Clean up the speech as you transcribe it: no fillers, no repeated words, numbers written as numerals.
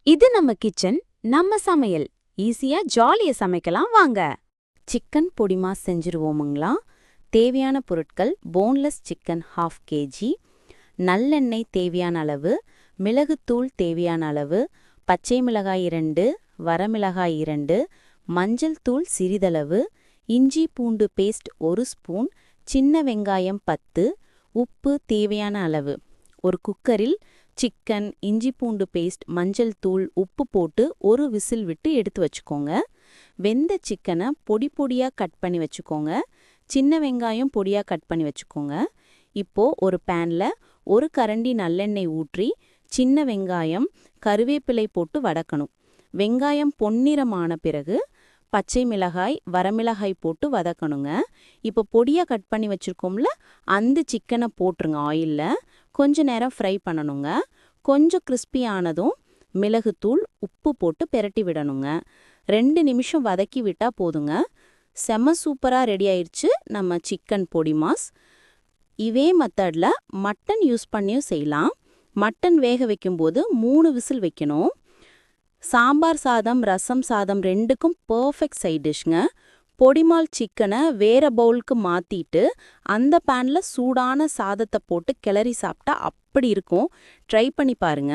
இது நம்ம கிச்சன், நம்ம சமையல். ஈஸியா ஜாலியா சமைக்கலாம் வாங்க. சிக்கன் பொடிமா செஞ்சிருவோமுங்களா? தேவையான பொருட்கள்: போன்லெஸ் சிக்கன் 1/2 kg, நல்லெண்ணெய் தேவையான அளவு, மிளகுத்தூள் தேவையான அளவு, பச்சை மிளகாய் 2, வரமிளகாய் 2, மஞ்சள் தூள் சிறிதளவு, இஞ்சி பூண்டு பேஸ்ட் 1 ஸ்பூன், சின்ன வெங்காயம் 10, உப்பு தேவையான அளவு. ஒரு குக்கரில் சிக்கன், இஞ்சி பூண்டு பேஸ்ட், மஞ்சள் தூள், உப்பு போட்டு ஒரு விசில் விட்டு எடுத்து வச்சுக்கோங்க. வெந்த சிக்கனை பொடி பொடியாக கட் பண்ணி வச்சுக்கோங்க. சின்ன வெங்காயம் பொடியாக கட் பண்ணி வச்சுக்கோங்க. இப்போ ஒரு பேனில் ஒரு கரண்டி நல்லெண்ணெய் ஊற்றி சின்ன வெங்காயம், கருவேப்பிலை போட்டு வதக்கணும். வெங்காயம் பொன்னிறமான பிறகு பச்சை மிளகாய், வரமிளகாய் போட்டு வதக்கணுங்க. இப்போ பொடியாக கட் பண்ணி வச்சுருக்கோம்ல, அந்த சிக்கனை போட்டுருங்க. ஆயிலில் கொஞ்ச நேரம் ஃப்ரை பண்ணணுங்க. கொஞ்சம் கிறிஸ்பி ஆனதும் மிளகுத்தூள், உப்பு போட்டு பெரட்டி விடணுங்க. 2 நிமிஷம் வதக்கி விட்டால் போதுங்க. செம சூப்பராக ரெடி ஆயிடுச்சு நம்ம சிக்கன் பொடி மாஸ். இதே மெத்தடில் மட்டன் யூஸ் பண்ணியும் செய்யலாம். மட்டன் வேக வைக்கும்போது 3 விசில் வைக்கணும். சாம்பார் சாதம், ரசம் சாதம் 2க்கும் பர்ஃபெக்ட் சைட் டிஷ்ங்க. பொடிமால் சிக்கனை வேற பவுலுக்கு மாற்றிட்டு அந்த பேனில் சூடான சாதத்தை போட்டு கிளறி சாப்பிட்டா அப்படி இருக்கும். ட்ரை பண்ணி பாருங்க.